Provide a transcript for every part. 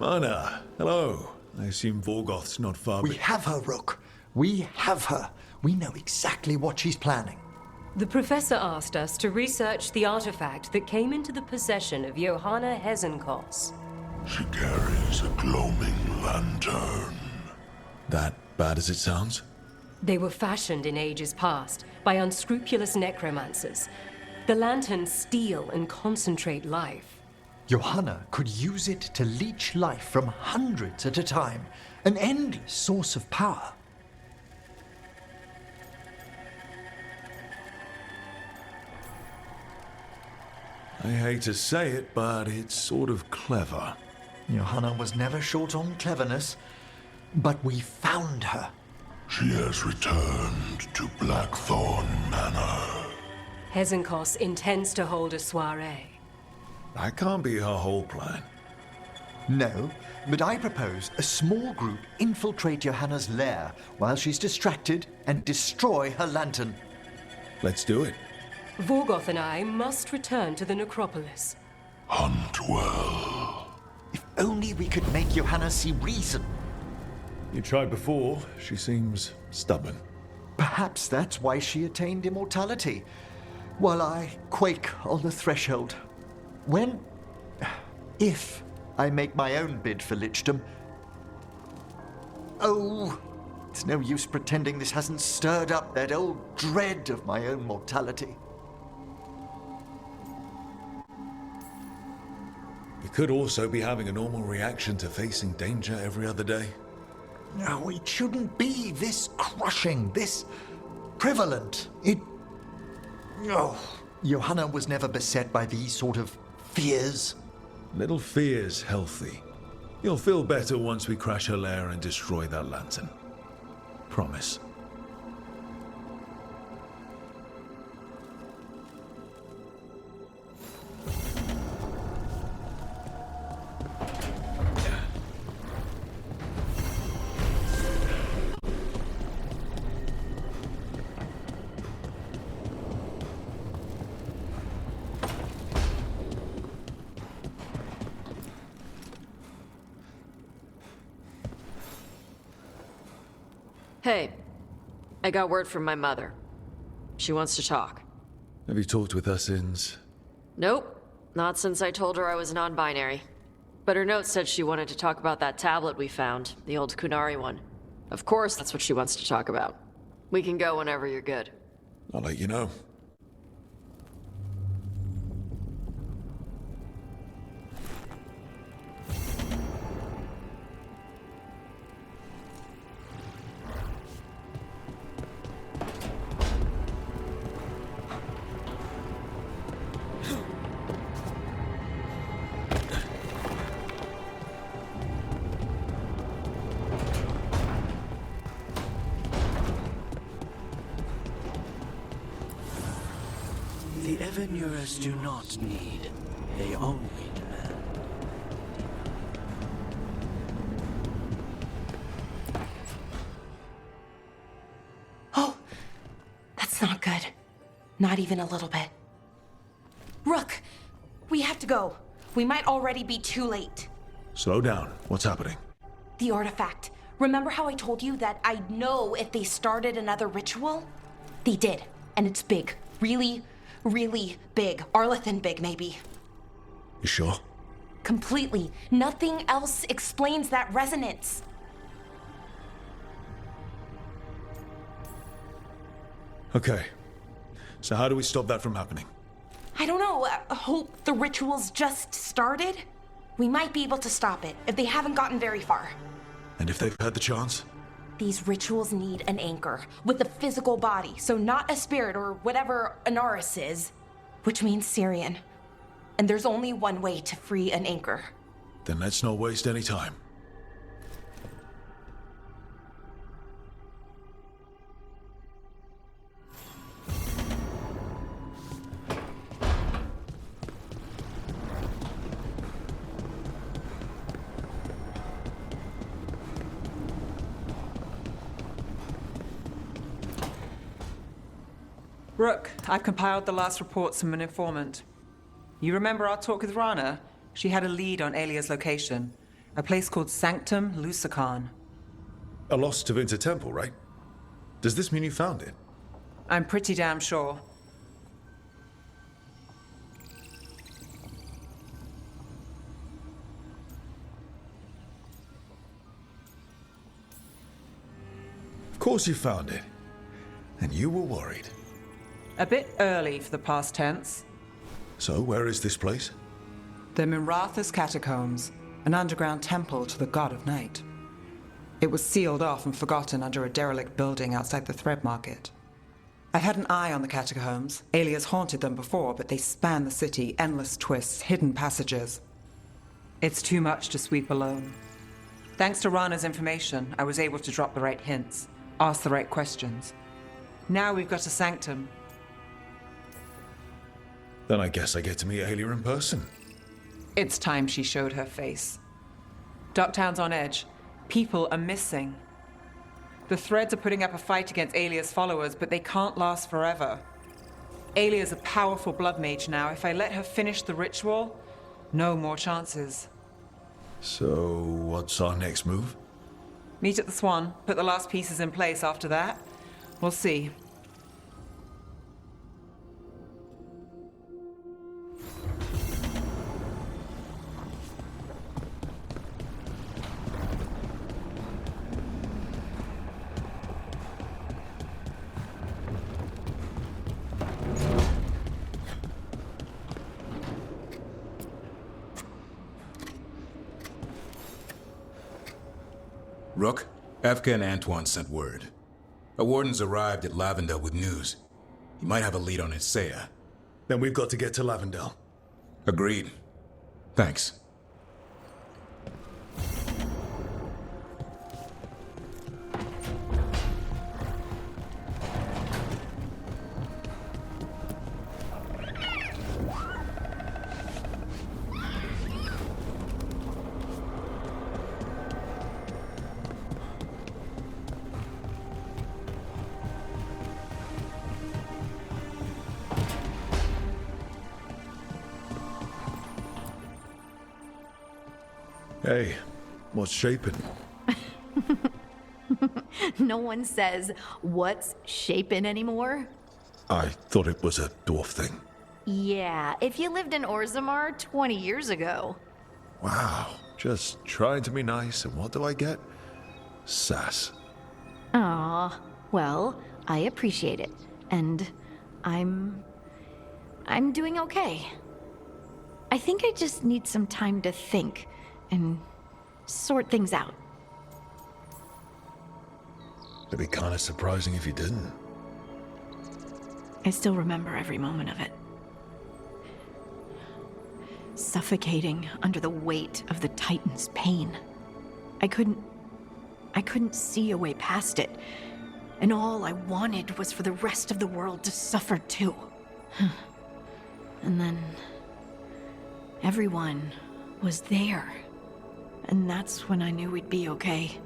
Anna, hello. I assume Vorgoth's not far We have her, Rook. We have her. We know exactly what she's planning. The professor asked us to research the artifact that came into the possession of Johanna Hezenkos. She carries a gloaming lantern. That bad as it sounds? They were fashioned in ages past by unscrupulous necromancers. The lanterns steal and concentrate life. Johanna could use it to leech life from hundreds at a time. An endless source of power. I hate to say it, but it's sort of clever. Johanna was never short on cleverness, but we found her. She has returned to Blackthorn Manor. Hezenkos intends to hold a soiree. That can't be her whole plan. No, but I propose a small group infiltrate Johanna's lair while she's distracted and destroy her lantern. Let's do it. Vorgoth and I must return to the necropolis. Hunt well. If only we could make Johanna see reason. You tried before. She seems stubborn. Perhaps that's why she attained immortality, while I quake on the threshold. If I make my own bid for lichdom. Oh, it's no use pretending this hasn't stirred up that old dread of my own mortality. You could also be having a normal reaction to facing danger every other day. No, it shouldn't be this crushing, this prevalent. No. Johanna was never beset by these sort of fears. Little fear's healthy. You'll feel better once we crash her lair and destroy that lantern. Promise. Hey, I got word from my mother. She wants to talk. Have you talked with her since? Nope, not since I told her I was non-binary. But her note said she wanted to talk about that tablet we found, the old Kunari one. Of course that's what she wants to talk about. We can go whenever you're good. I'll let you know. The Evanurers do not need, they only demand. Oh, that's not good. Not even a little bit. Rook, we have to go. We might already be too late. Slow down. What's happening? The artifact. Remember how I told you that I'd know if they started another ritual? They did, and it's big. Really, really big. Arlethan big, maybe. You sure? Completely. Nothing else explains that resonance. Okay. So how do we stop that from happening? I don't know. Hope the ritual's just started? We might be able to stop it if they haven't gotten very far. And if they've had the chance? These rituals need an anchor with a physical body, so not a spirit or whatever Anaris is, which means Syrian. And there's only one way to free an anchor. Then let's not waste any time. Rook, I've compiled the last reports from an informant. You remember our talk with Rana? She had a lead on Alia's location. A place called Sanctum Lucican. A lost Tevinter temple, right? Does this mean you found it? I'm pretty damn sure. Of course you found it. And you were worried. A bit early for the past tense. So, where is this place? The Mirathas Catacombs, an underground temple to the god of night. It was sealed off and forgotten under a derelict building outside the Thread Market. I've had an eye on the catacombs. Alias haunted them before, but they span the city, endless twists, hidden passages. It's too much to sweep alone. Thanks to Rana's information, I was able to drop the right hints, ask the right questions. Now we've got a sanctum. Then I guess I get to meet Aelia in person. It's time she showed her face. Docktown's on edge. People are missing. The Threads are putting up a fight against Aelia's followers, but they can't last forever. Aelia's a powerful blood mage now. If I let her finish the ritual, no more chances. So, what's our next move? Meet at the Swan, put the last pieces in place after that. We'll see. Rook, Evka and Antoine sent word. A warden's arrived at Lavendel with news. He might have a lead on Isaiah. Then we've got to get to Lavendel. Agreed. Thanks. Hey, what's shaping? No one says, what's shaping anymore? I thought it was a dwarf thing. Yeah, if you lived in Orzammar 20 years ago. Wow, just trying to be nice, and what do I get? Sass. Aw, well, I appreciate it. And I'm doing okay. I think I just need some time to think and sort things out. It'd be kind of surprising if you didn't. I still remember every moment of it. Suffocating under the weight of the Titan's pain. I couldn't see a way past it. And all I wanted was for the rest of the world to suffer too. And then everyone was there. And that's when I knew we'd be okay.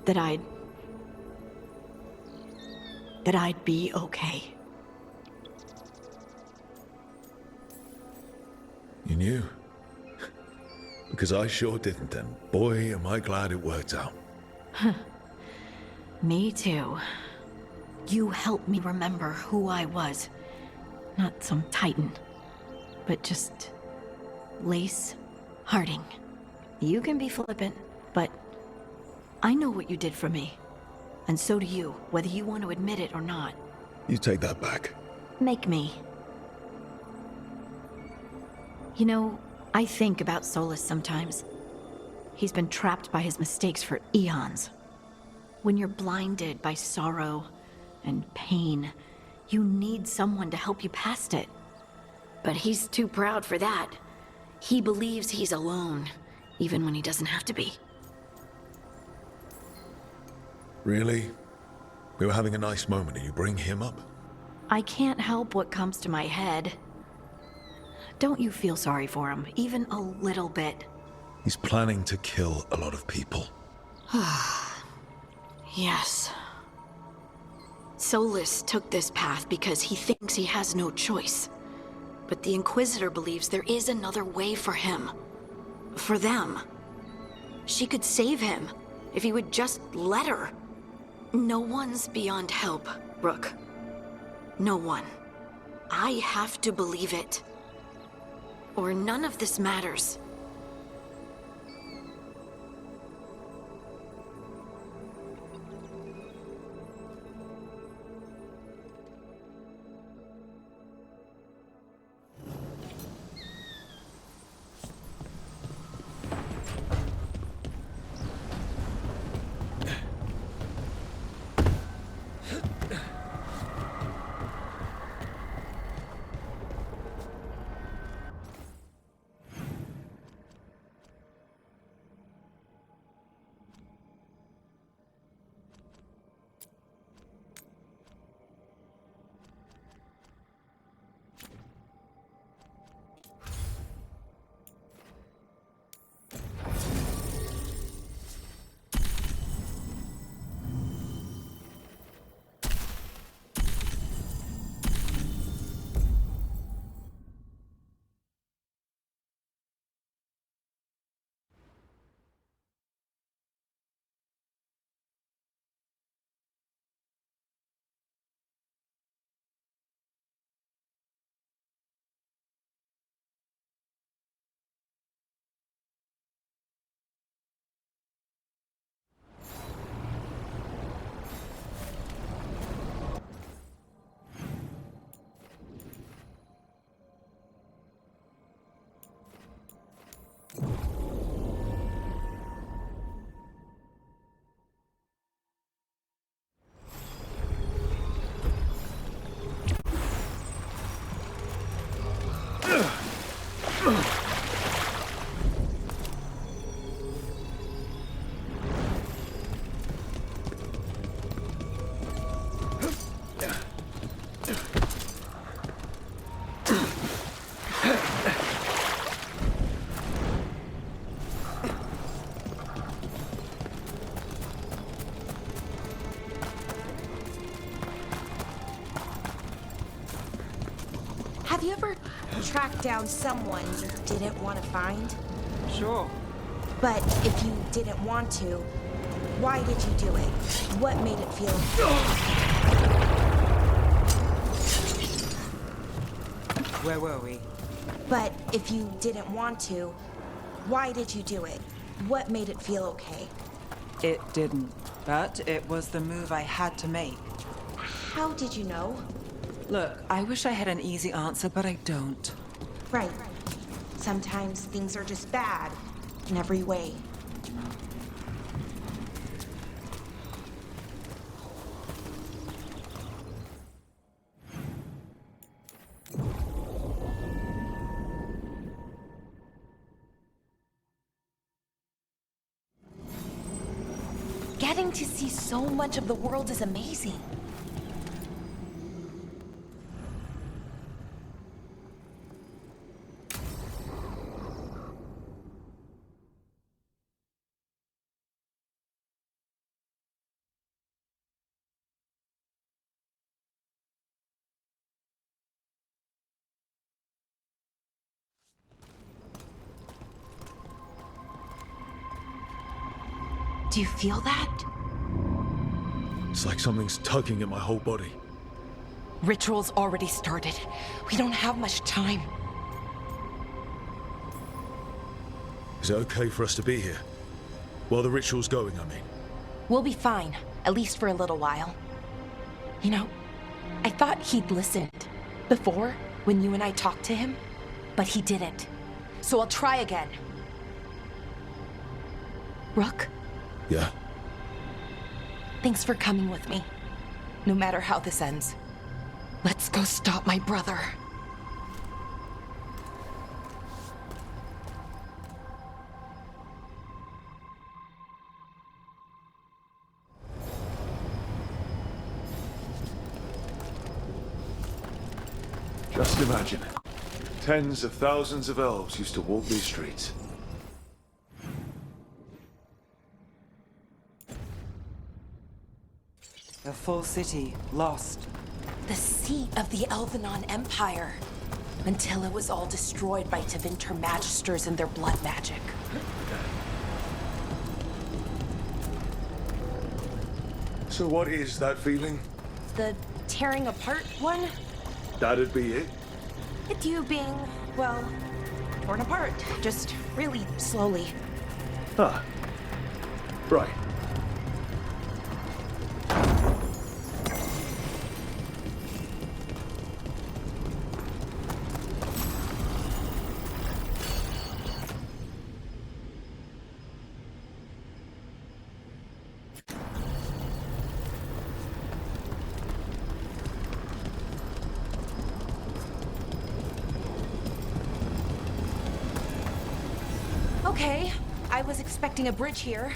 That I'd be okay. You knew? Because I sure didn't, and boy, am I glad it worked out. Me too. You helped me remember who I was. Not some titan, but just Lace Harding. You can be flippant, but I know what you did for me. And so do you, whether you want to admit it or not. You take that back. Make me. You know, I think about Solus sometimes. He's been trapped by his mistakes for eons. When you're blinded by sorrow and pain, you need someone to help you past it. But he's too proud for that. He believes he's alone, even when he doesn't have to be. Really? We were having a nice moment and you bring him up? I can't help what comes to my head. Don't you feel sorry for him, even a little bit? He's planning to kill a lot of people. Yes. Solus took this path because he thinks he has no choice. But the Inquisitor believes there is another way for him. For them. She could save him, if he would just let her. No one's beyond help, Rook. No one. I have to believe it. Or none of this matters. Have you ever tracked down someone you didn't want to find? Sure. But if you didn't want to, why did you do it? What made it feel... Where were we? But if you didn't want to, why did you do it? What made it feel okay? It didn't. But it was the move I had to make. How did you know? Look, I wish I had an easy answer, but I don't. Right. Sometimes things are just bad in every way. Getting to see so much of the world is amazing. Do you feel that? It's like something's tugging at my whole body. Ritual's already started. We don't have much time. Is it okay for us to be here? While the ritual's going, I mean. We'll be fine, at least for a little while. You know, I thought he'd listened before when you and I talked to him, but he didn't. So I'll try again. Rook? Yeah? Thanks for coming with me. No matter how this ends. Let's go stop my brother. Just imagine. Tens of thousands of elves used to walk these streets. A full city, lost. The seat of the Elvenon Empire. Until it was all destroyed by Tevinter Magisters and their blood magic. So what is that feeling? The tearing apart one? That'd be it? It's you being, well, torn apart. Just really slowly. Ah. Right. Okay, I was expecting a bridge here.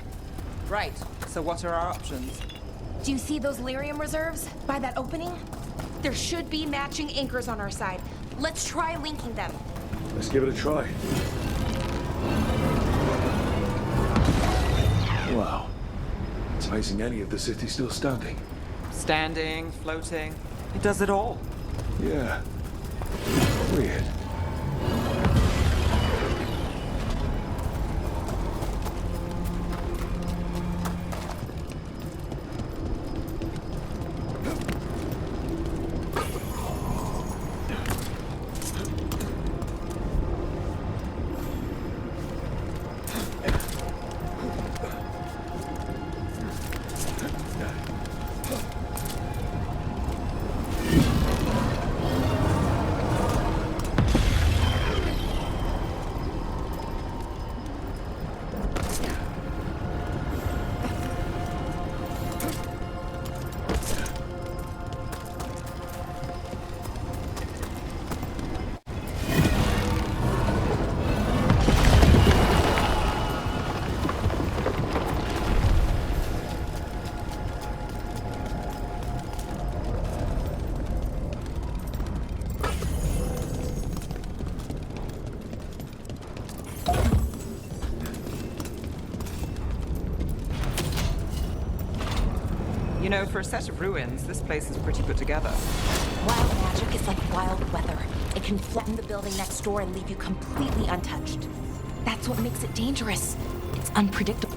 Right, so what are our options? Do you see those lyrium reserves by that opening? There should be matching anchors on our side. Let's try linking them. Let's give it a try. Wow. It's amazing any of the city's still standing. Standing, floating, it does it all. Yeah. Weird. You know, for a set of ruins, this place is pretty put together. Wild magic is like wild weather. It can flatten the building next door and leave you completely untouched. That's what makes it dangerous. It's unpredictable.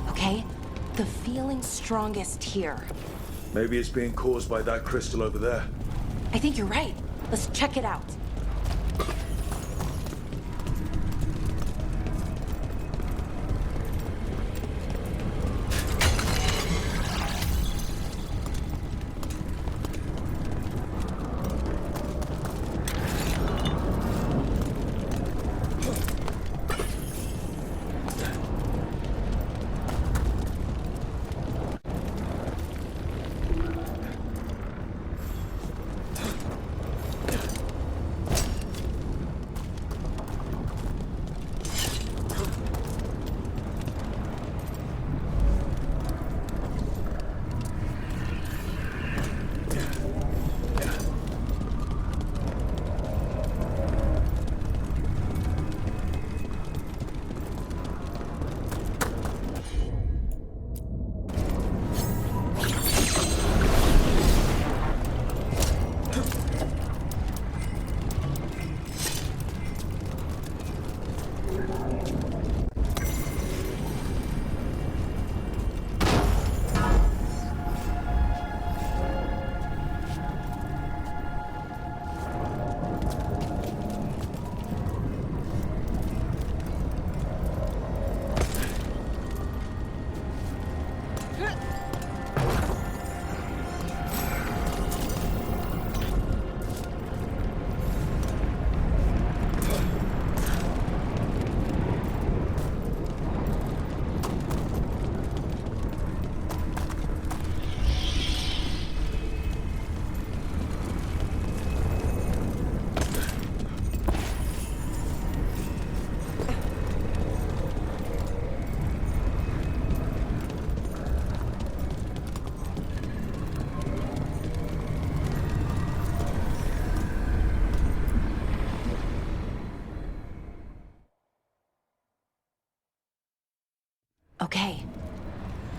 Okay? The feeling's strongest here. Maybe it's being caused by that crystal over there. I think you're right. Let's check it out.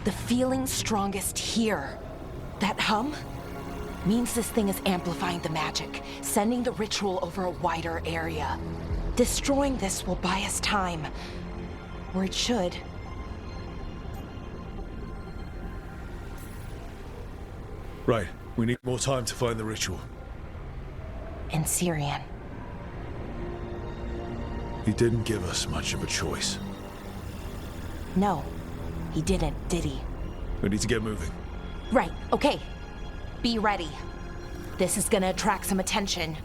The feeling's strongest here. That hum means this thing is amplifying the magic, sending the ritual over a wider area. Destroying this will buy us time. Or it should. Right, we need more time to find the ritual. And Syrian. He didn't give us much of a choice. No, he didn't, did he? We need to get moving. Right, okay. Be ready. This is gonna attract some attention.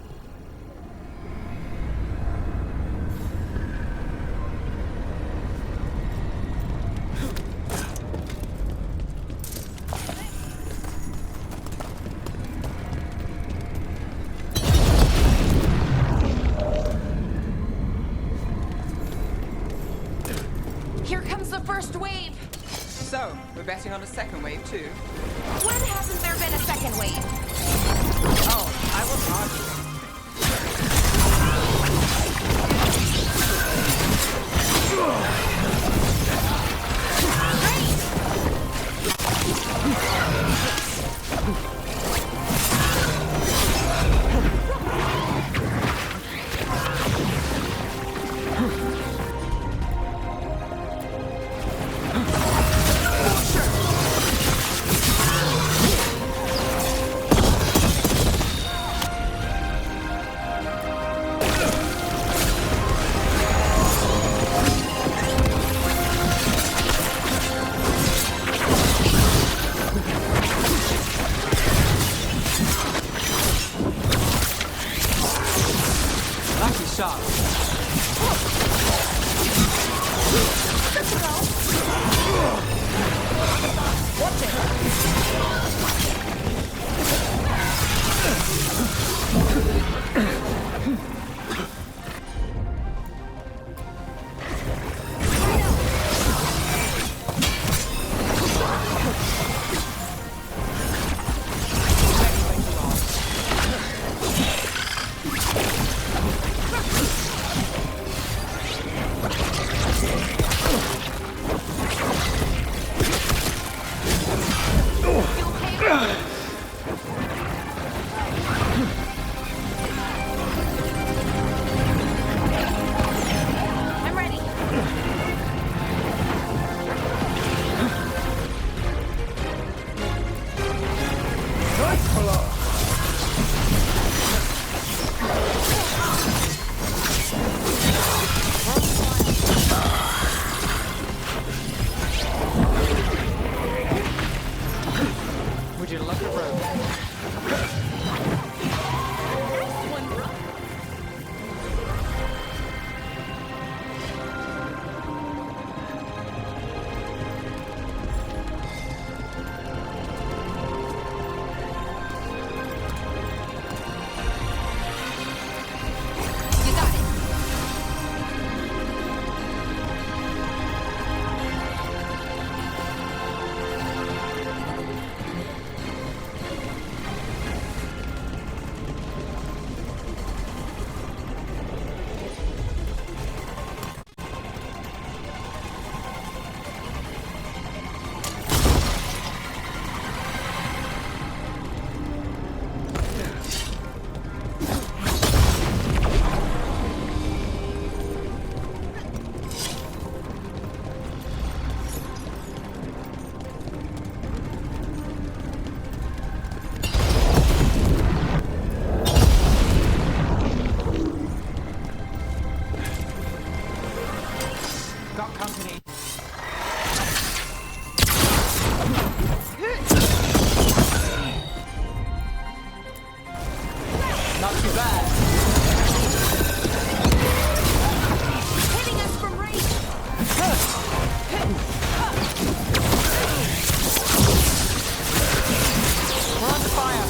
Here comes the first wave! So, we're betting on a second wave too? When hasn't there been a second wave? Oh, I wasn't arguing. Lucky shot. I'm ready. Would you look at road? You got it. Got company. Not too bad. Hitting us from range. We're under fire.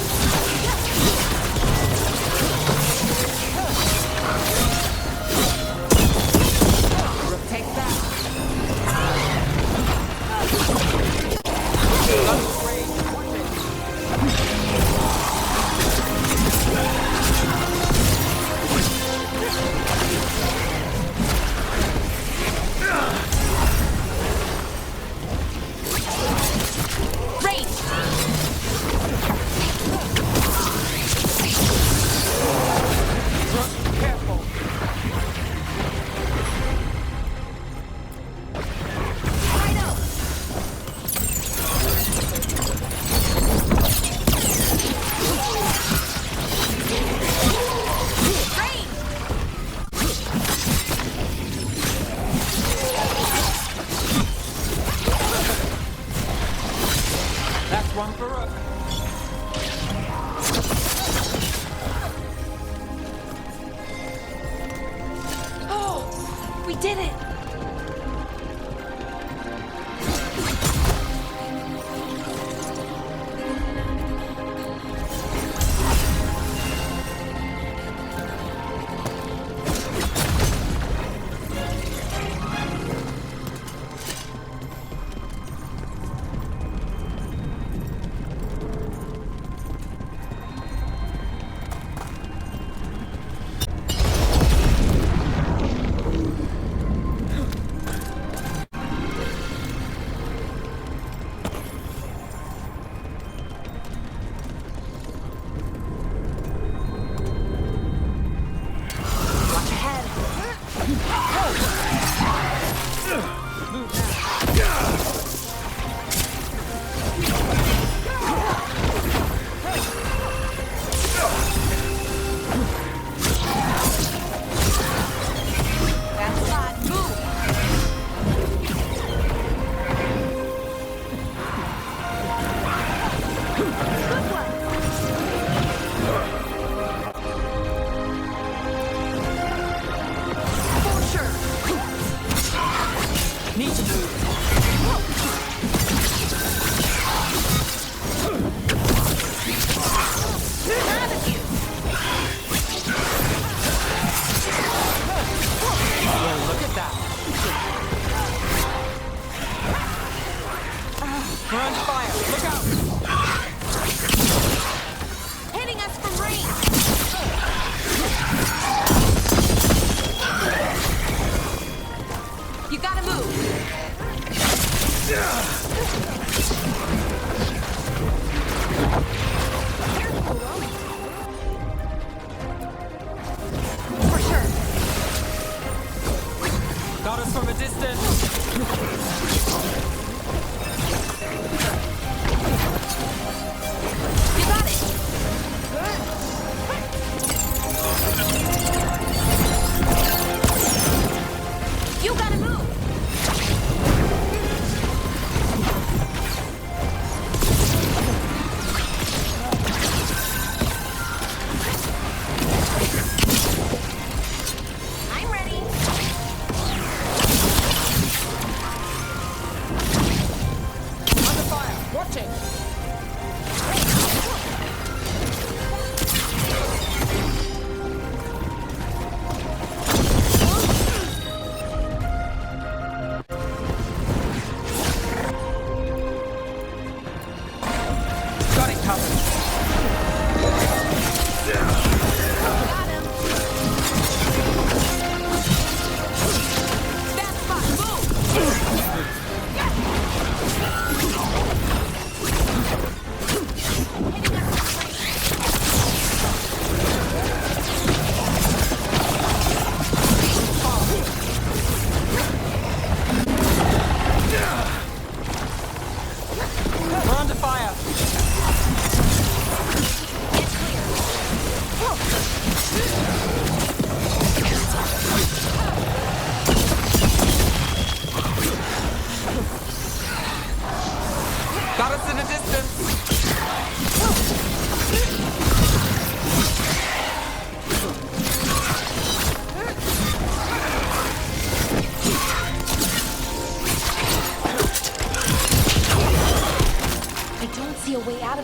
Take that. We did it!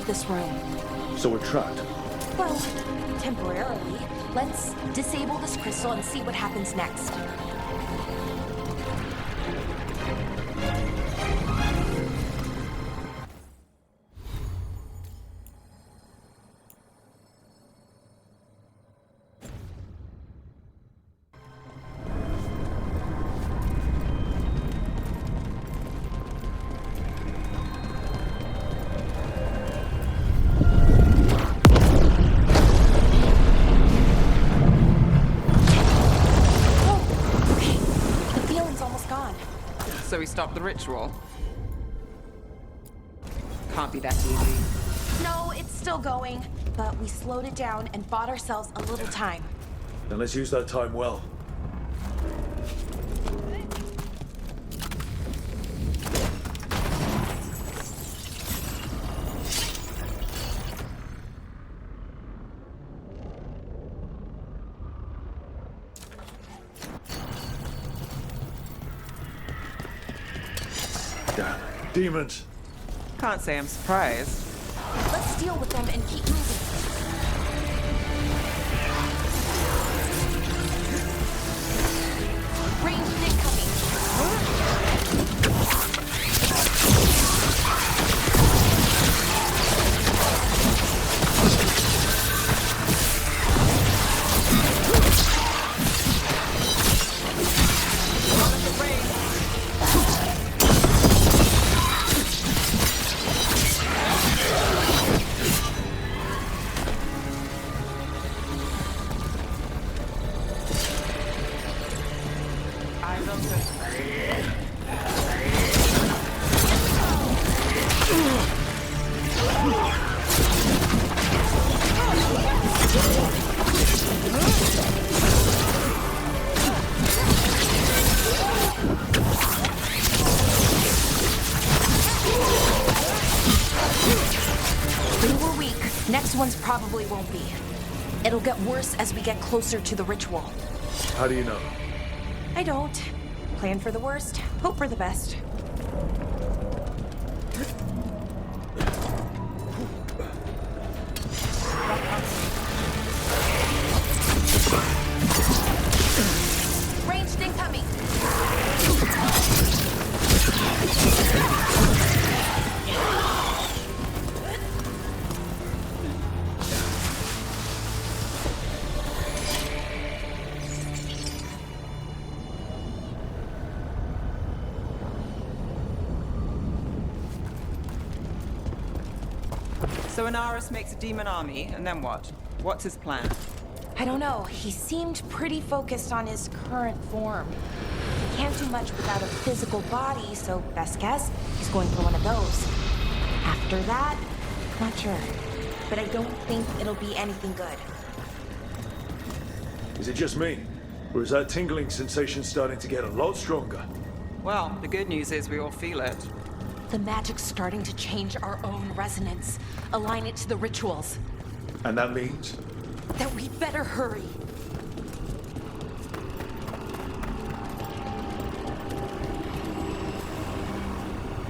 This room. So we're trapped. Well, temporarily. Let's disable this crystal and see what happens next. So we stopped the ritual. Can't be that easy. No, it's still going, but we slowed it down and bought ourselves a little time. Then let's use that time well. Demons. Can't say I'm surprised. Let's deal with them and keep moving. Ranged incoming. Next one's probably won't be. It'll get worse as we get closer to the ritual. How do you know? I don't. Plan for the worst, hope for the best. Ranged incoming! So Inaris makes a demon army, and then what? What's his plan? I don't know. He seemed pretty focused on his current form. He can't do much without a physical body, so best guess, he's going for one of those. After that, not sure. But I don't think it'll be anything good. Is it just me? Or is that tingling sensation starting to get a lot stronger? Well, the good news is we all feel it. The magic's starting to change our own resonance, align it to the rituals. And that means? That we better hurry.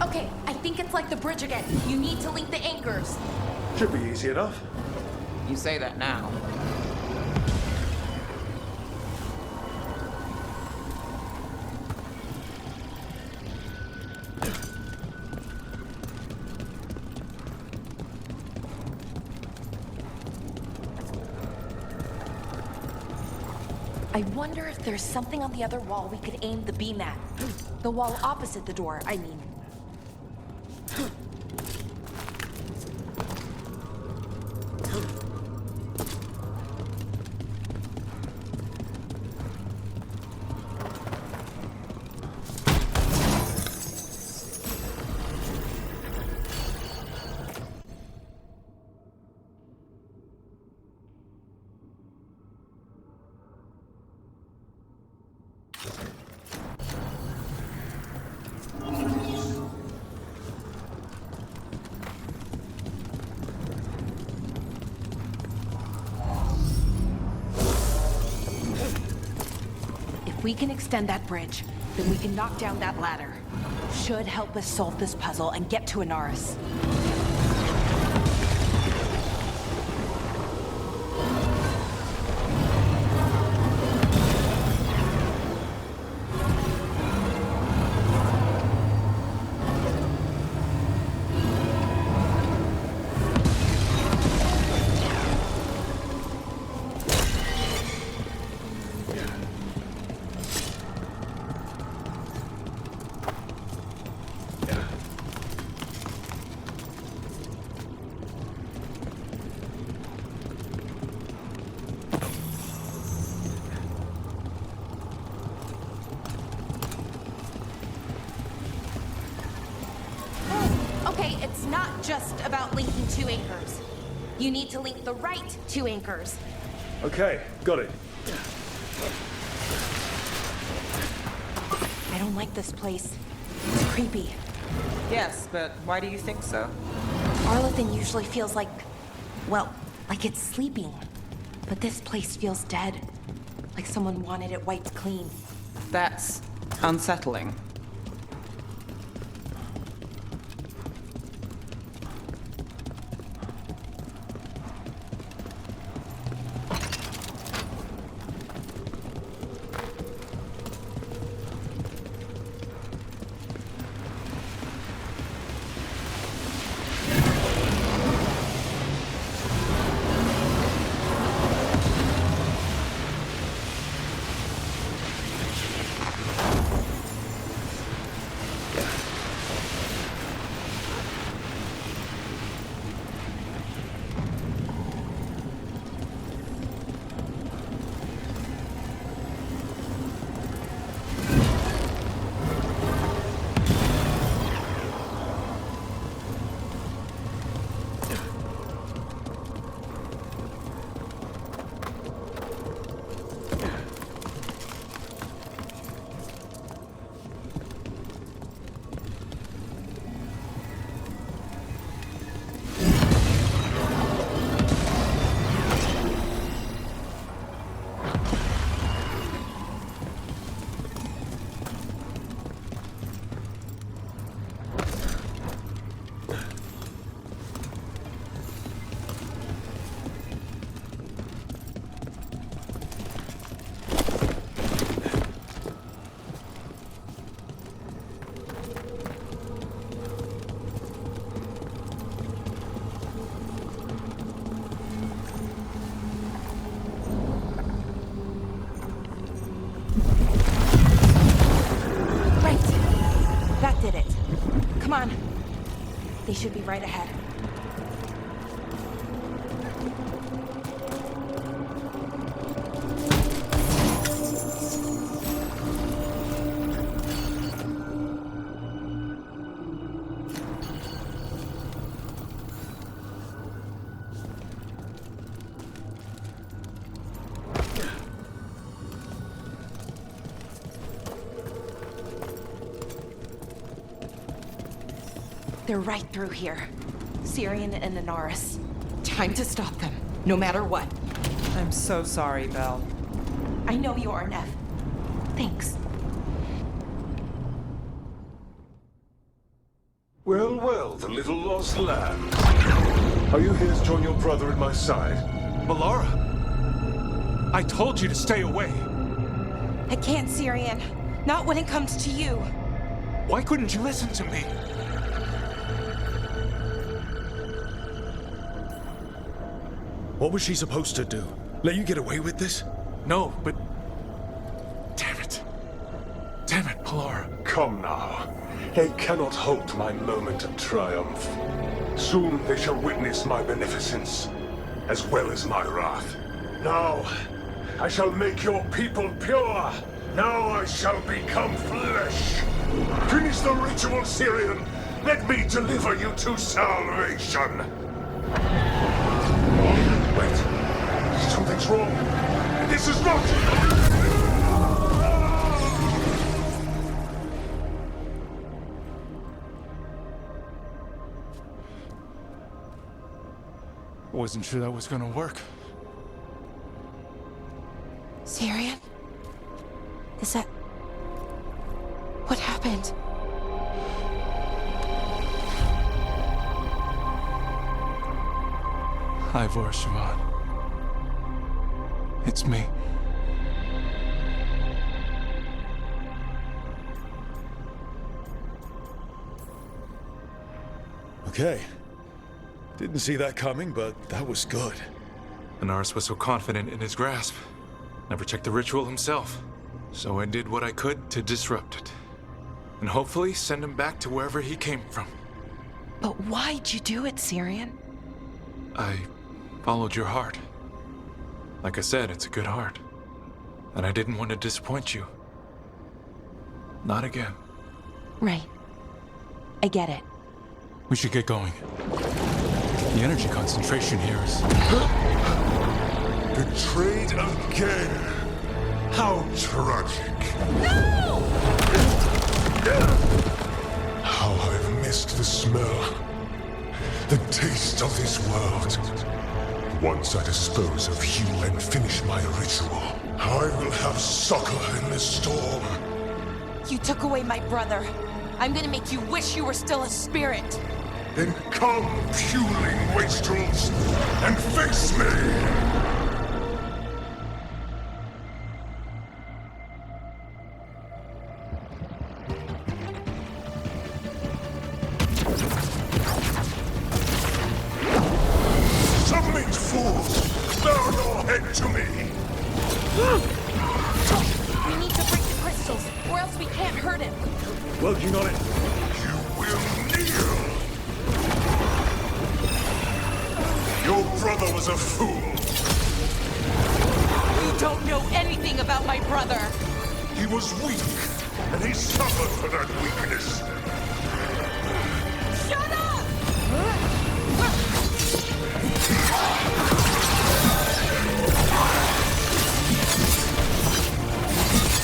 Okay, I think it's like the bridge again. You need to link the anchors. Should be easy enough. You say that now. I wonder if there's something on the other wall we could aim the beam at. The wall opposite the door, I mean. If we can extend that bridge, then we can knock down that ladder. Should help us solve this puzzle and get to Inaris. Okay, it's not just about linking two anchors. You need to link the right two anchors. Okay, got it. I don't like this place. It's creepy. Yes, but why do you think so? Arlathan usually feels like, well, like it's sleeping. But this place feels dead. Like someone wanted it wiped clean. That's unsettling. They should be right ahead. They're right through here. Syrian and Inaris. Time to stop them, no matter what. I'm so sorry, Belle. I know you are, Nev. Thanks. Well, well, the little lost lamb. Are you here to join your brother at my side? Melara! I told you to stay away! I can't, Syrian. Not when it comes to you. Why couldn't you listen to me? What was she supposed to do? Let you get away with this? No, but... Damn it. Damn it, Melara. Come now. They cannot halt my moment of triumph. Soon they shall witness my beneficence, as well as my wrath. Now, I shall make your people pure. Now I shall become flesh. Finish the ritual, Syrian. Let me deliver you to salvation. Wait. Something's wrong. This is not... I wasn't sure that was gonna work. Syrian? Is that... What happened? Ivor Siobhan. It's me. Okay. Didn't see that coming, but that was good. Inaris was so confident in his grasp. Never checked the ritual himself. So I did what I could to disrupt it. And hopefully send him back to wherever he came from. But why'd you do it, Syrian? I followed your heart. Like I said, it's a good heart. And I didn't want to disappoint you. Not again. Right. I get it. We should get going. The energy concentration here is... Betrayed again. How tragic. No! How I've missed the smell. The taste of this world. Once I dispose of you and finish my ritual, I will have succor in this storm. You took away my brother. I'm gonna make you wish you were still a spirit. Then come, puling wastrels, and face me! Submit, fools! Bow your head to me! We need to break the crystals, or else we can't hurt him. Working on it. You will kneel! Your brother was a fool. You don't know anything about my brother. He was weak, and he suffered for that weakness. Shut up!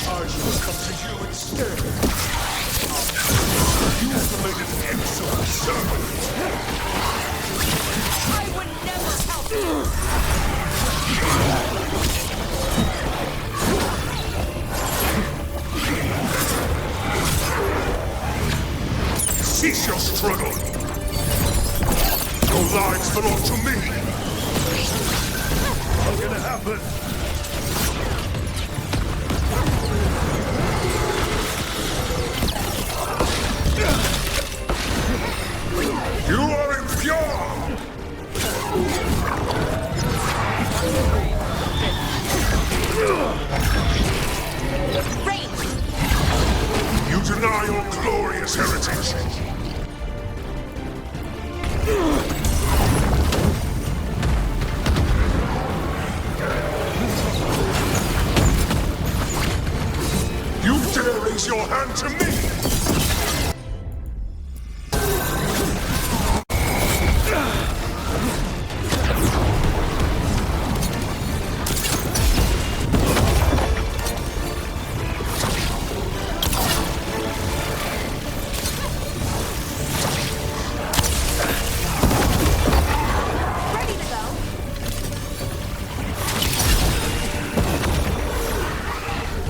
I shall come to you instead. You have made an excellent servant. I would never help you! Cease your struggle. Your lives belong to me. What's gonna happen? You are impure! Rain! You deny your glorious heritage! brings your hand to me!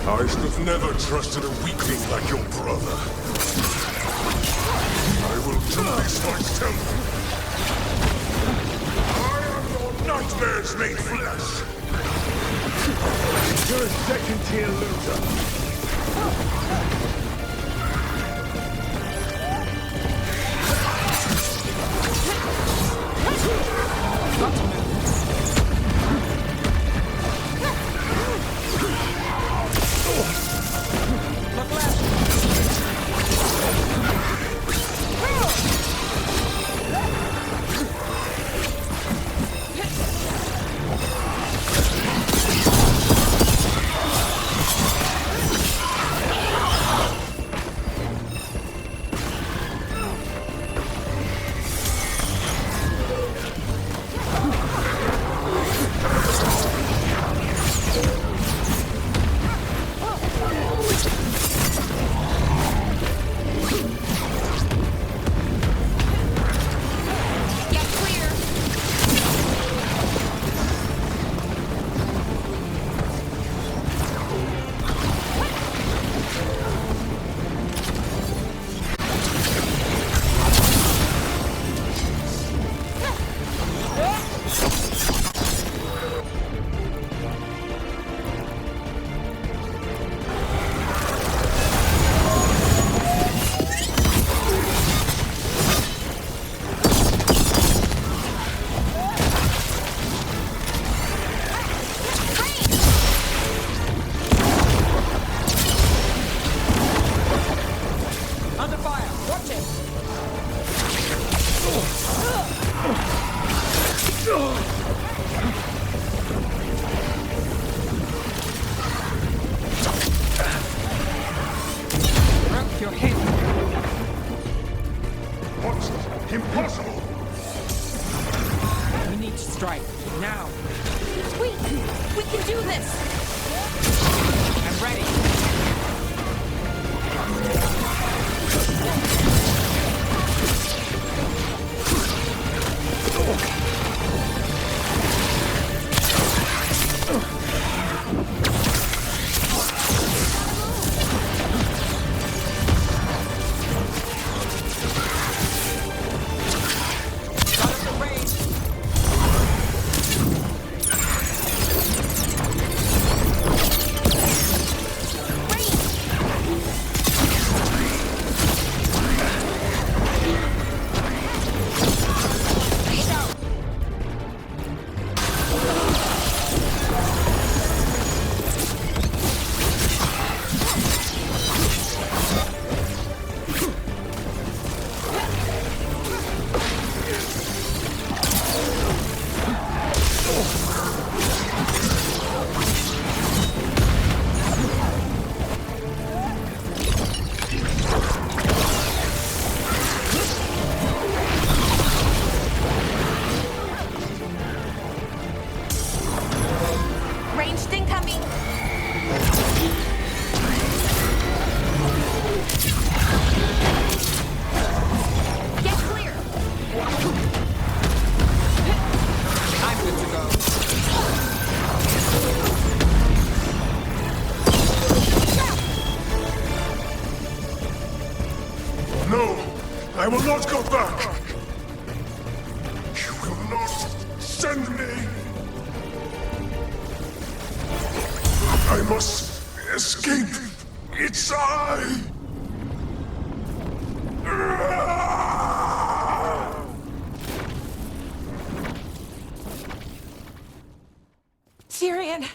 I should have never trusted a weakling like your brother. I will do this myself. I am your nightmares made flesh. You're a second-tier loser. Impossible! We need to strike. Now. Wait! We can do this! I'm ready. I will not go back! You will not send me! I must escape! It's I! Tyrion!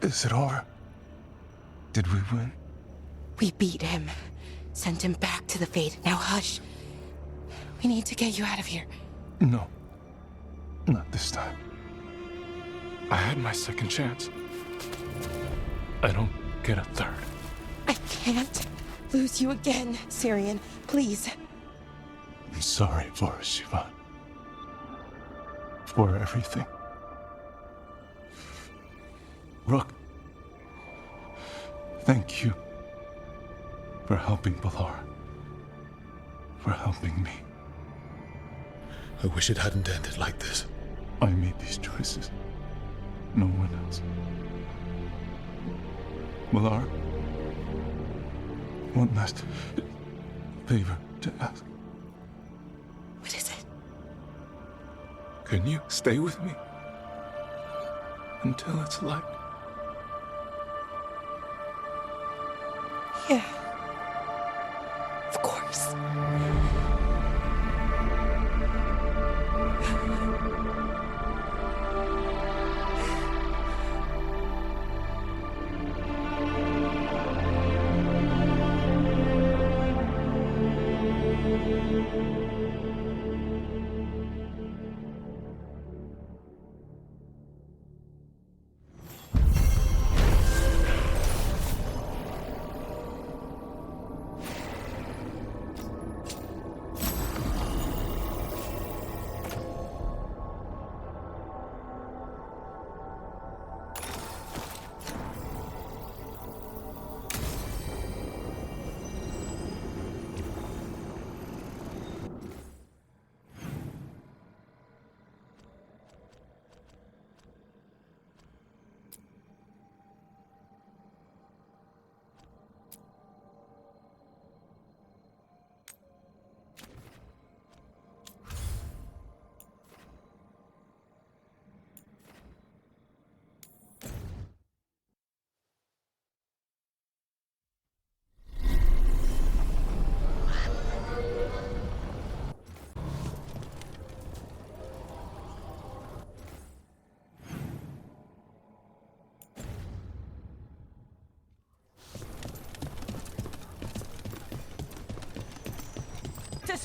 Is it over? Did we win? We beat him. Sent him back to the Fade. Now hush. We need to get you out of here. No. Not this time. I had my second chance. I don't get a third. I can't lose you again, Syrian. Please. I'm sorry for Sivan. For everything. Rook, thank you for helping Balara. For helping me. I wish it hadn't ended like this. I made these choices. No one else. Balara, one last favor to ask. What is it? Can you stay with me until it's light? Yeah. Of course.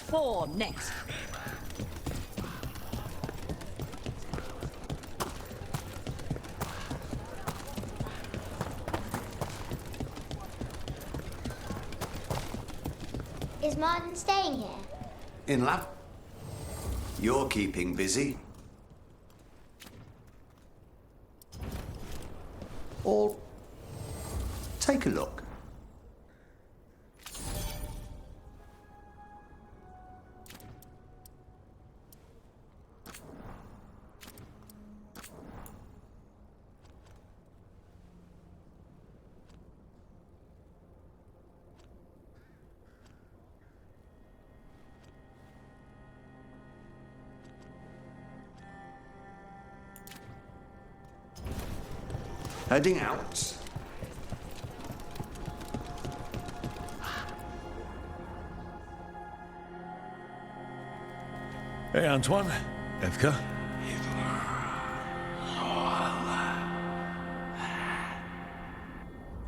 For next. Is Martin staying here? In lab? You're keeping busy. Or take a look. Heading out. Hey, Antoine. Evka.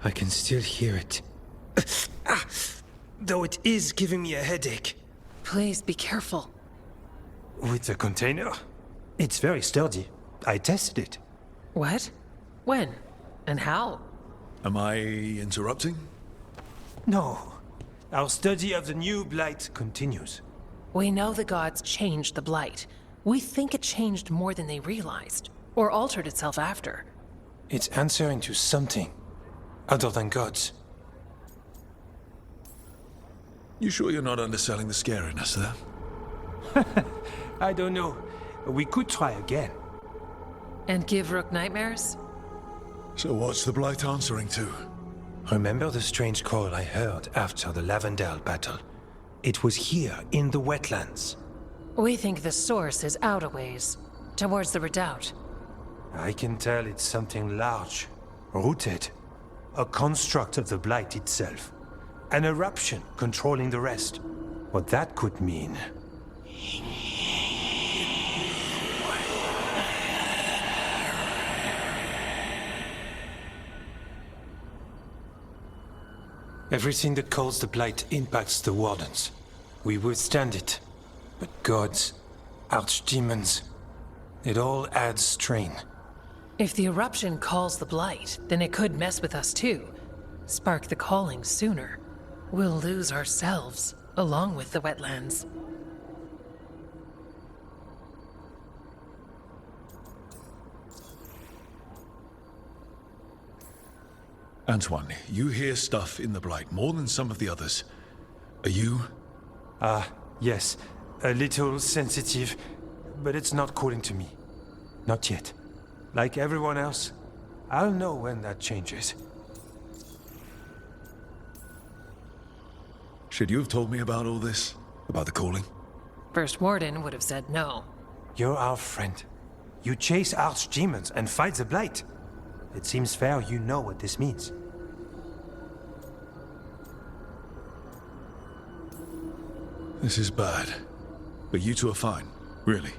I can still hear it. Though it is giving me a headache. Please be careful. With the container? It's very sturdy. I tested it. What? When? And how? Am I interrupting? No. Our study of the new blight continues. We know the gods changed the blight. We think it changed more than they realized, or altered itself after. It's answering to something other than gods. You sure you're not underselling the scariness there? I don't know. We could try again. And give Rook nightmares? So what's the blight answering to? Remember the strange call I heard after the Lavendale battle? It was here, in the wetlands. We think the source is out a ways, towards the redoubt. I can tell it's something large, rooted. A construct of the blight itself. An eruption controlling the rest. What that could mean. Everything that calls the blight impacts the Wardens. We withstand it. But gods, archdemons, it all adds strain. If the eruption calls the Blight, then it could mess with us too. Spark the calling sooner. We'll lose ourselves, along with the wetlands. Antoine, you hear stuff in the Blight more than some of the others. Are you? Yes. A little sensitive, but it's not calling to me. Not yet. Like everyone else, I'll know when that changes. Should you have told me about all this? About the calling? First Warden would have said no. You're our friend. You chase archdemons and fight the Blight. It seems fair you know what this means. This is bad. But you two are fine, really.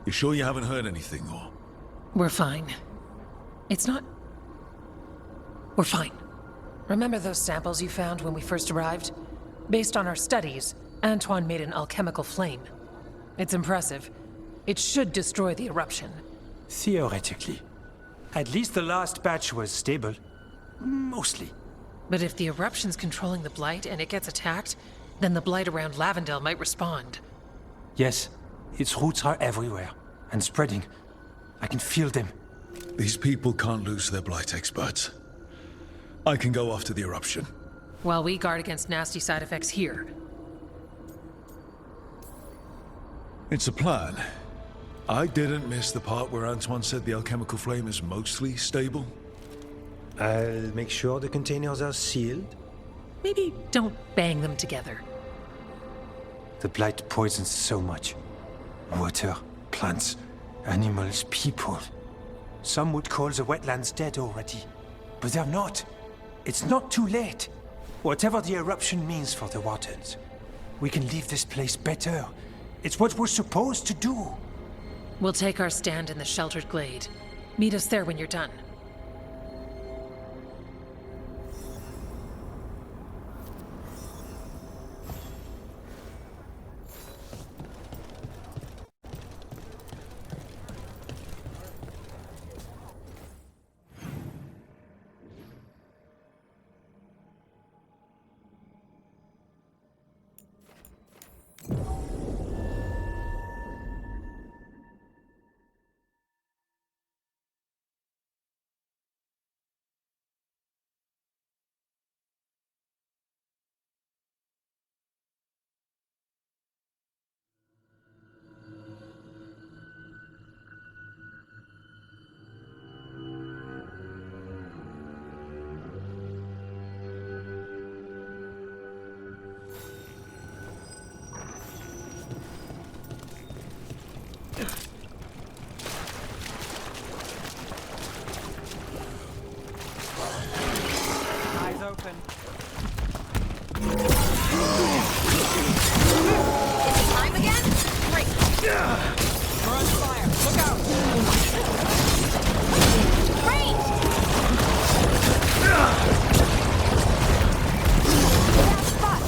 You sure you haven't heard anything, or...? We're fine. It's not... We're fine. Remember those samples you found when we first arrived? Based on our studies, Antoine made an alchemical flame. It's impressive. It should destroy the eruption. Theoretically. At least the last batch was stable. Mostly. But if the eruption's controlling the Blight and it gets attacked, then the Blight around Lavendel might respond. Yes, its roots are everywhere, and spreading. I can feel them. These people can't lose their Blight experts. I can go after the eruption. While we guard against nasty side effects here. It's a plan. I didn't miss the part where Antoine said the alchemical flame is mostly stable. I'll make sure the containers are sealed. Maybe don't bang them together. The Blight poisons so much. Water, plants, animals, people. Some would call the wetlands dead already. But they're not. It's not too late. Whatever the eruption means for the Wardens, we can leave this place better. It's what we're supposed to do. We'll take our stand in the sheltered glade. Meet us there when you're done. Open. Is it time again? Great. We're on fire. Look out! Great! That spot,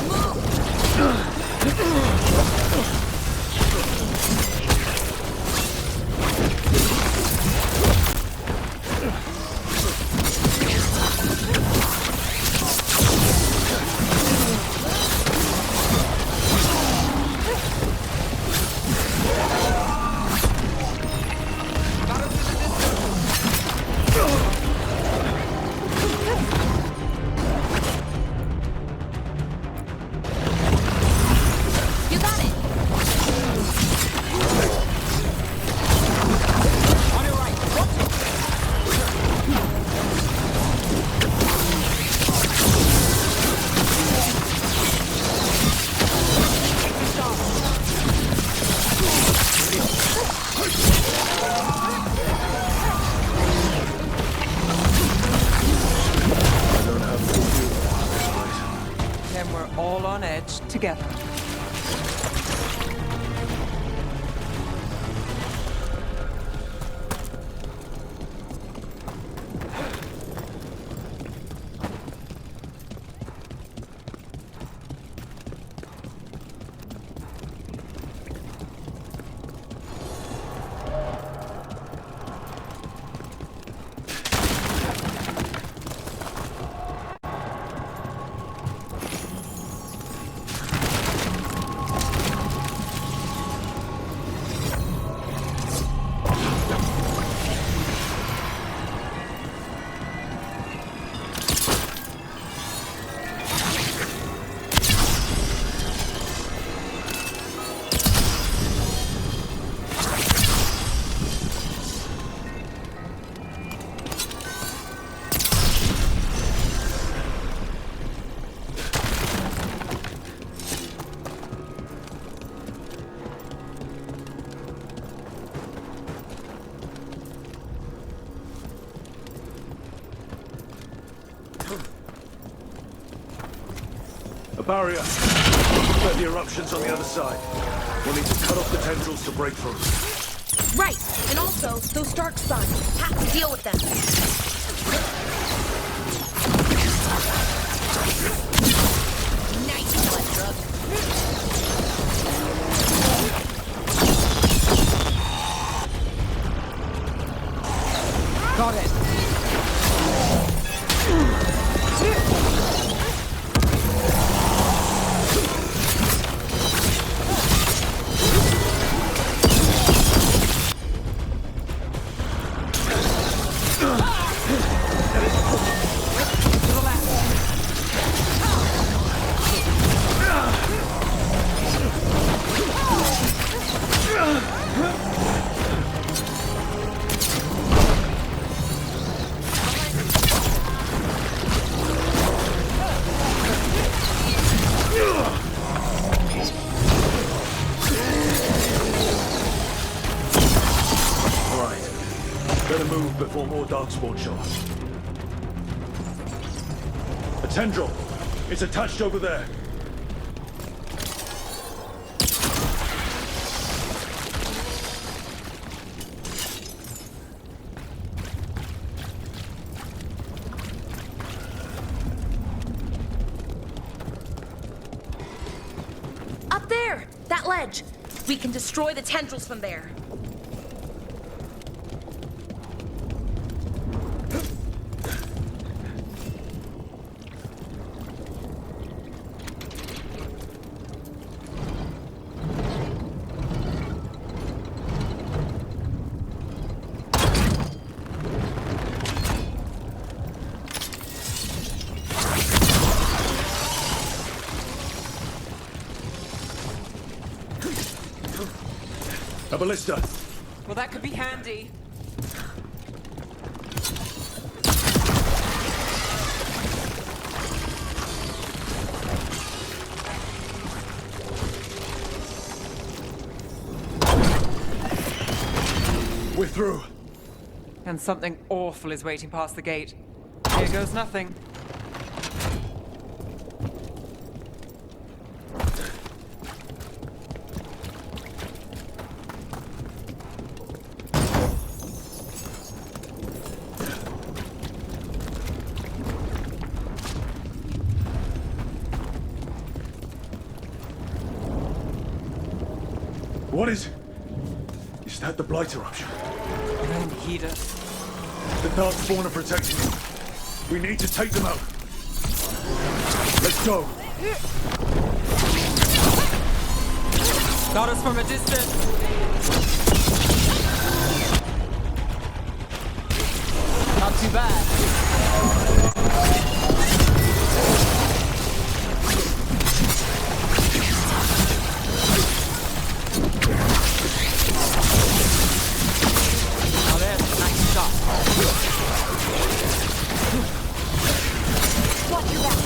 all on edge together. barrier. But the eruption's on the other side. We'll need to cut off the tendrils to break through. Right, and also, those dark spines. Have to deal with them. Nice blood drug. Got it. Before more darkspawn show up. A tendril! It's attached over there. Up there! That ledge! We can destroy the tendrils from there. A ballista! Well, that could be handy. We're through. And something awful is waiting past the gate. Here goes nothing. What is it? Is that the Blight eruption? Don't heed us. The Darkspawn are protecting them. We need to take them out. Let's go. Got us from a distance. Not too bad. Now there's a nice shot. Watch your back.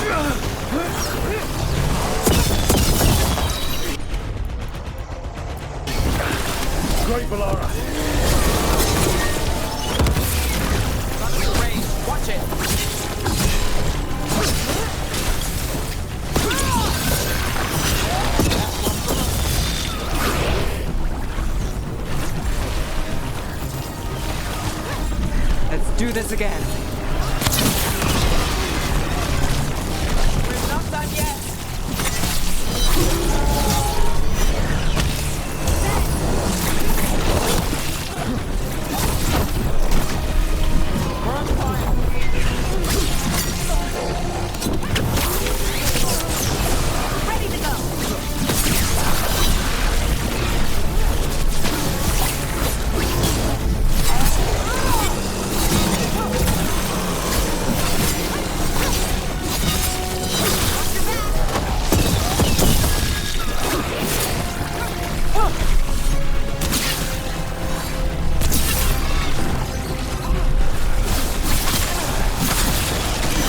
Great, Valara. Running the range. Watch it. Let's do this again. We're not done yet. We're on fire. Ready to go.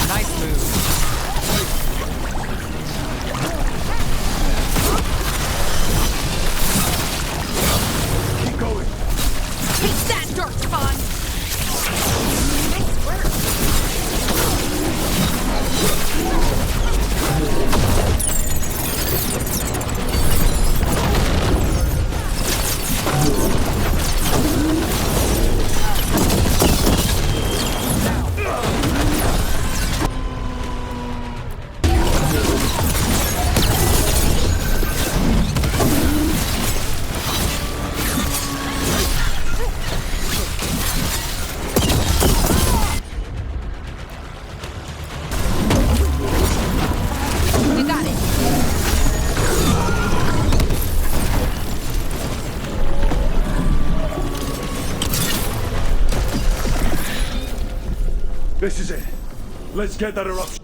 Nice move. Keep going. Take that, Darkspawn! Nice work. This is it. Let's get that eruption.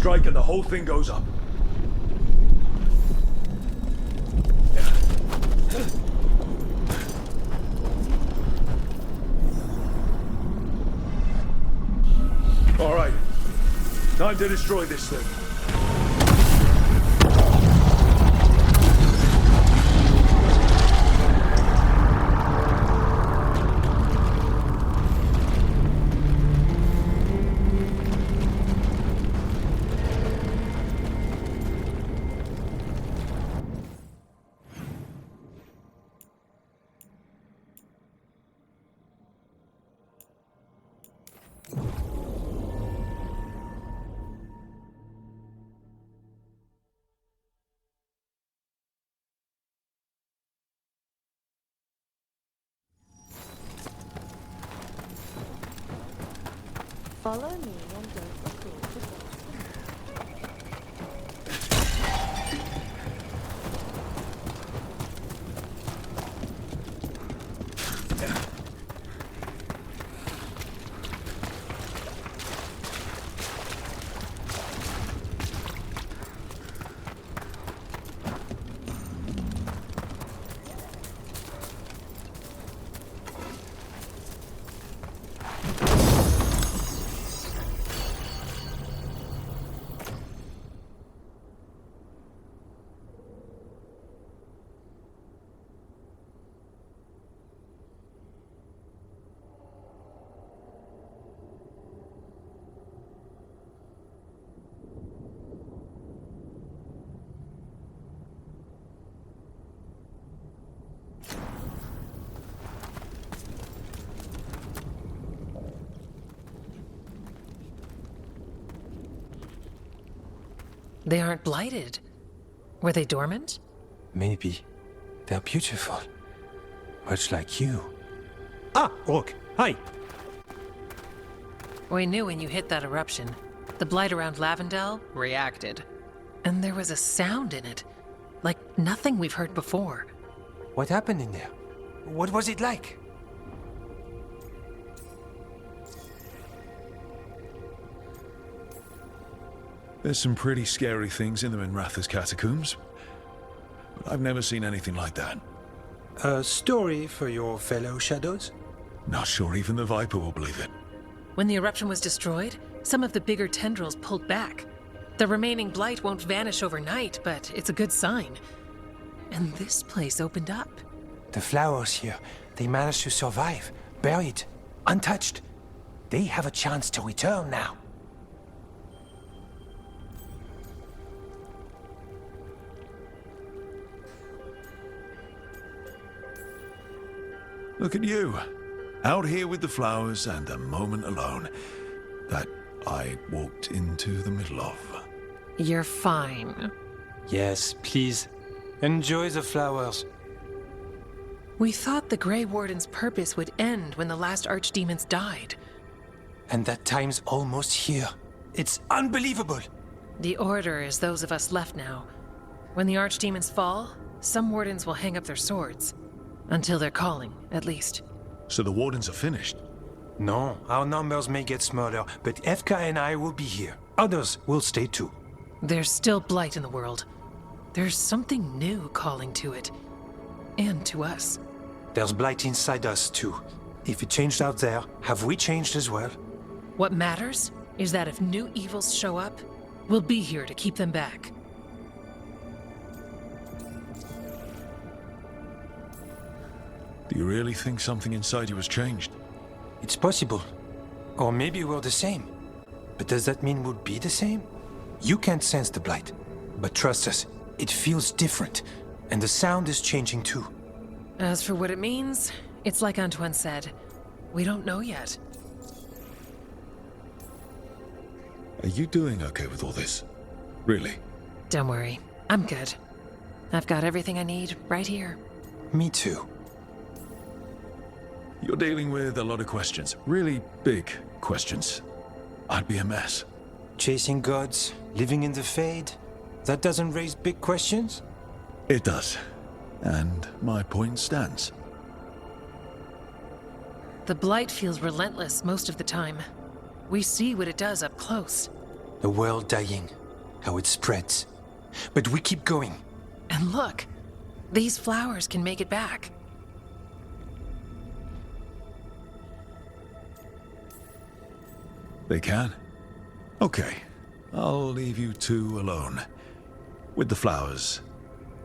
Strike and the whole thing goes up. All right. Time to destroy this thing. Follow me and go for cool to go. They aren't blighted. Were they dormant? Maybe. They're beautiful. Much like you. Ah, Rook, hi. We knew when you hit that eruption. The blight around Lavendel reacted. And there was a sound in it. Like nothing we've heard before. What happened in there? What was it like? There's some pretty scary things in the Minratha's catacombs. But I've never seen anything like that. A story for your fellow shadows? Not sure even the Viper will believe it. When the eruption was destroyed, some of the bigger tendrils pulled back. The remaining blight won't vanish overnight, but it's a good sign. And this place opened up. The flowers here, they managed to survive, buried, untouched. They have a chance to return now. Look at you, out here with the flowers and a moment alone that I walked into the middle of. You're fine. Yes, please. Enjoy the flowers. We thought the Grey Warden's purpose would end when the last archdemons died. And that time's almost here. It's unbelievable. The Order is those of us left now. When the archdemons fall, some wardens will hang up their swords. Until they're calling, at least. So the Wardens are finished? No, our numbers may get smaller, but Efka and I will be here. Others will stay too. There's still blight in the world. There's something new calling to it. And to us. There's blight inside us too. If it changed out there, have we changed as well? What matters is that if new evils show up, we'll be here to keep them back. Do you really think something inside you has changed? It's possible. Or maybe we're the same. But does that mean we'll be the same? You can't sense the blight. But trust us, it feels different. And the sound is changing too. As for what it means, it's like Antoine said. We don't know yet. Are you doing okay with all this? Really? Don't worry. I'm good. I've got everything I need right here. Me too. You're dealing with a lot of questions. Really big questions. I'd be a mess. Chasing gods, living in the Fade, that doesn't raise big questions? It does. And my point stands. The blight feels relentless most of the time. We see what it does up close. The world dying, how it spreads. But we keep going. And look, these flowers can make it back. They can? Okay. I'll leave you two alone. With the flowers.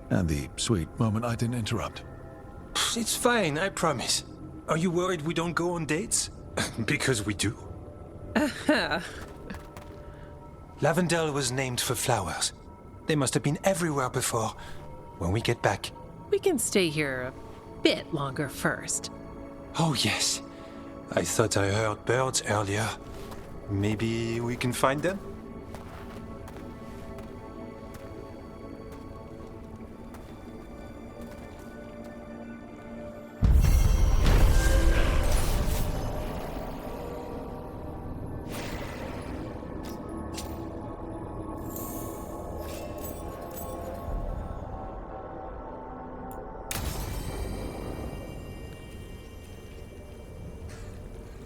And the sweet moment I didn't interrupt. It's fine, I promise. Are you worried we don't go on dates? Because we do. Lavendel was named for flowers. They must have been everywhere before. When we get back. We can stay here a bit longer first. Oh, yes. I thought I heard birds earlier. Maybe we can find them?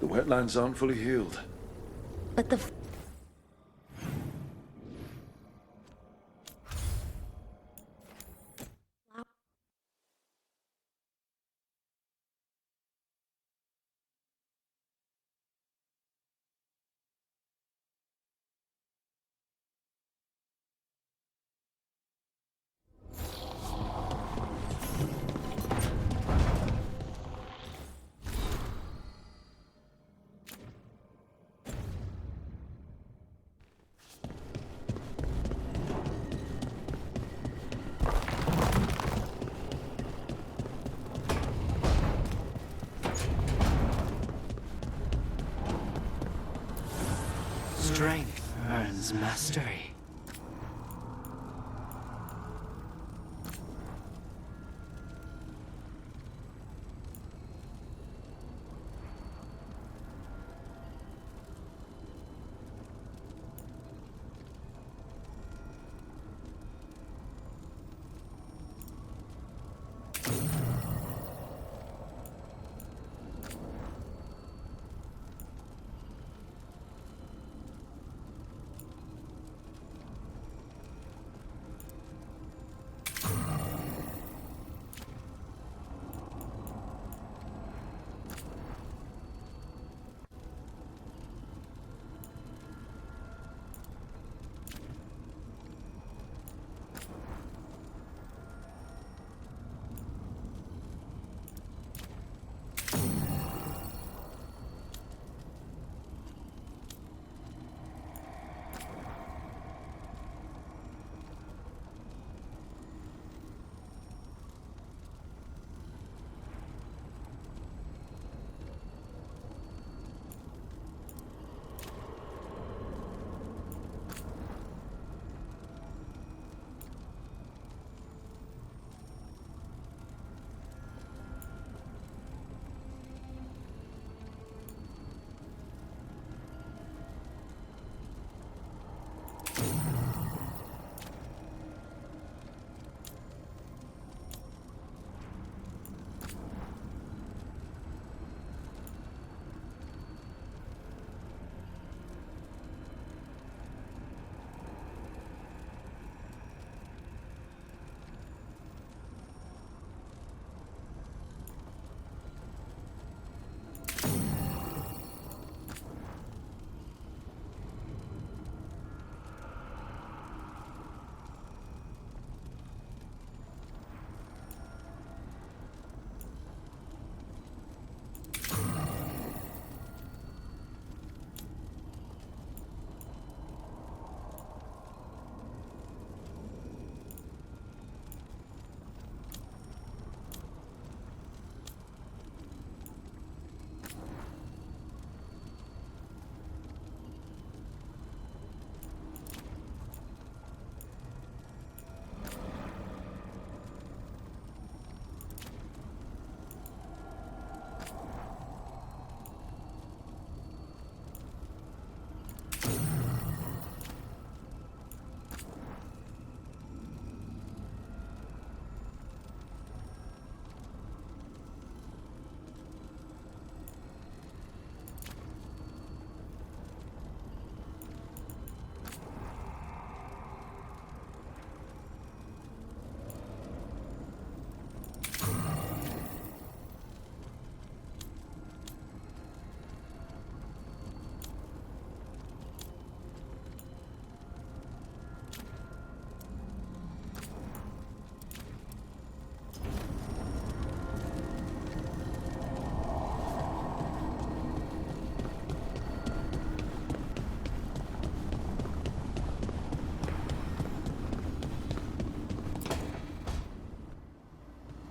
The wetlands aren't fully healed. But the... Strength earns mastery.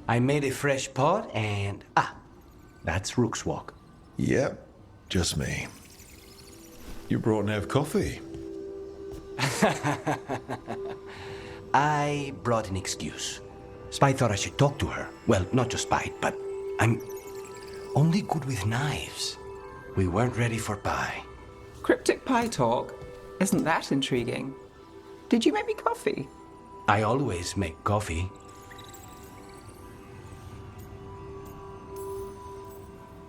I made a fresh pot and... that's Rook's Walk. Yep, just me. You brought Nev coffee. I brought an excuse. Spite thought I should talk to her. Well, not just Spite, but I'm only good with knives. We weren't ready for pie. Cryptic pie talk? Isn't that intriguing? Did you make me coffee? I always make coffee.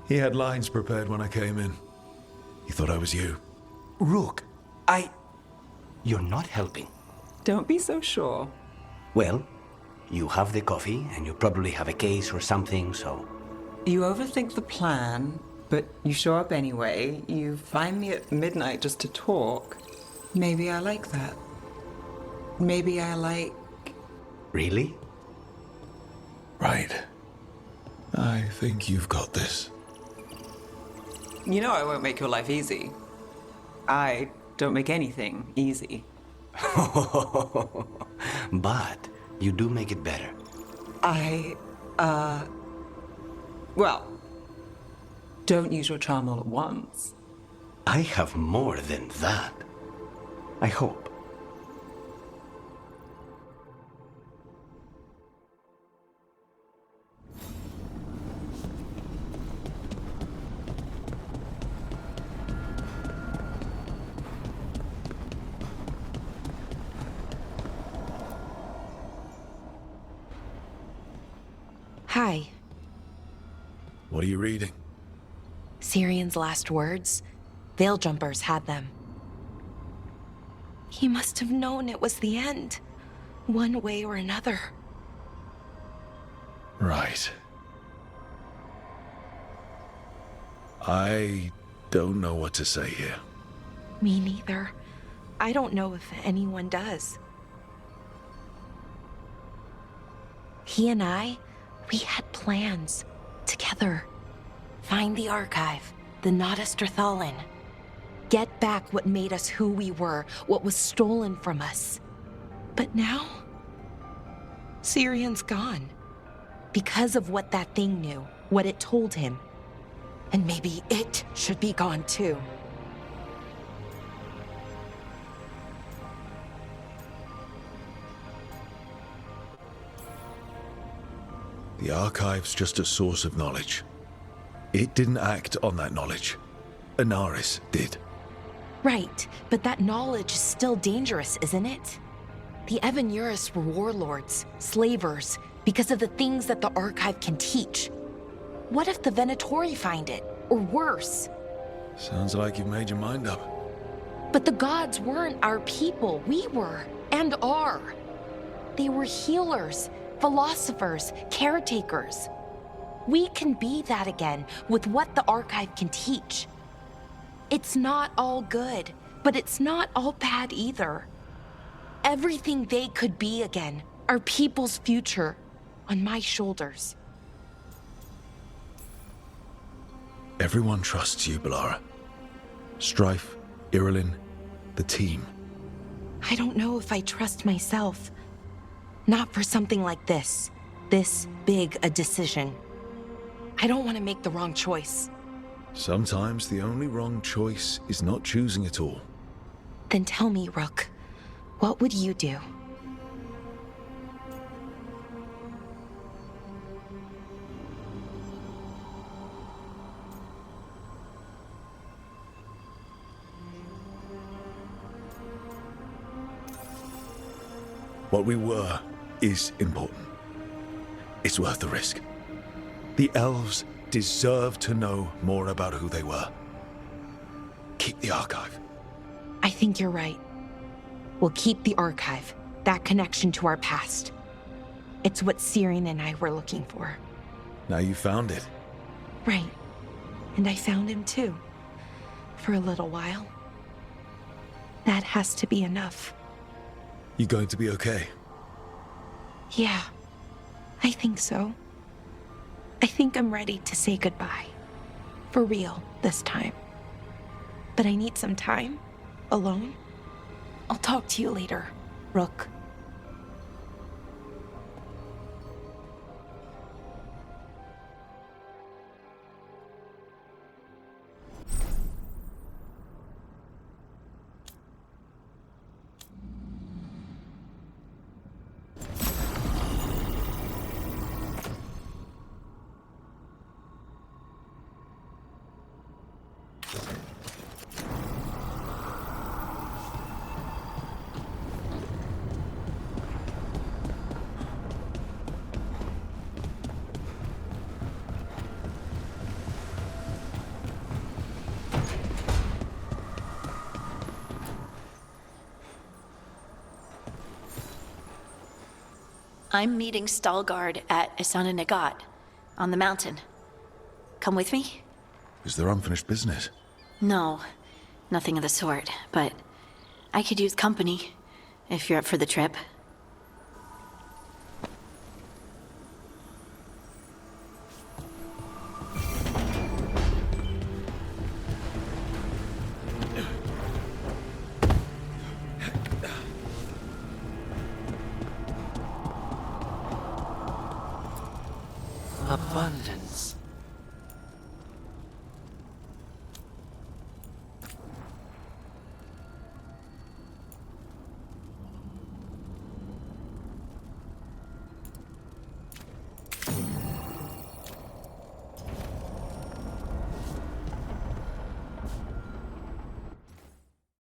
He had lines prepared when I came in. He thought I was you. Rook, You're not helping. Don't be so sure. Well, you have the coffee, and you probably have a case or something, so... You overthink the plan, but you show up anyway. You find me at midnight just to talk. Maybe I like that. Maybe I like... Really? Right. I think you've got this. You know I won't make your life easy. I don't make anything easy. But you do make it better. Well, don't use your charm all at once. I have more than that. I hope. Hi. What are you reading? Sirian's last words. Veil Jumpers had them. He must have known it was the end, one way or another. Right. I don't know what to say here. Me neither. I don't know if anyone does. He and I, we had plans together. Find the archive, the Nodus Drathalin. Get back what made us who we were, what was stolen from us. But now, Sirian's gone. Because of what that thing knew, what it told him. And maybe it should be gone too. The archive's just a source of knowledge. It didn't act on that knowledge. Inaris did. Right, but that knowledge is still dangerous, isn't it? The Evanuris were warlords, slavers, because of the things that the archive can teach. What if the Venatori find it, or worse? Sounds like you've made your mind up. But the gods weren't our people, we were, and are. They were healers, philosophers, caretakers. We can be that again with what the archive can teach. It's not all good, but it's not all bad either. Everything they could be again, our people's future, on my shoulders. Everyone trusts you, Balara. Strife, Irilyn, the team. I don't know if I trust myself. Not for something like this big a decision. I don't want to make the wrong choice. Sometimes the only wrong choice is not choosing at all. Then tell me, Rook, what would you do? What we were is important. It's worth the risk. The elves deserve to know more about who they were. Keep the archive. I think you're right. We'll keep the archive, that connection to our past. It's what Sirian and I were looking for. Now you found it. Right. And I found him too. For a little while. That has to be enough. You going to be okay? Yeah, I think so. I think I'm ready to say goodbye. For real, this time. But I need some time, alone. I'll talk to you later, Rook. I'm meeting Veilguard at Isana Nagat, on the mountain. Come with me? Is there unfinished business? No, nothing of the sort, but I could use company, if you're up for the trip. Abundance.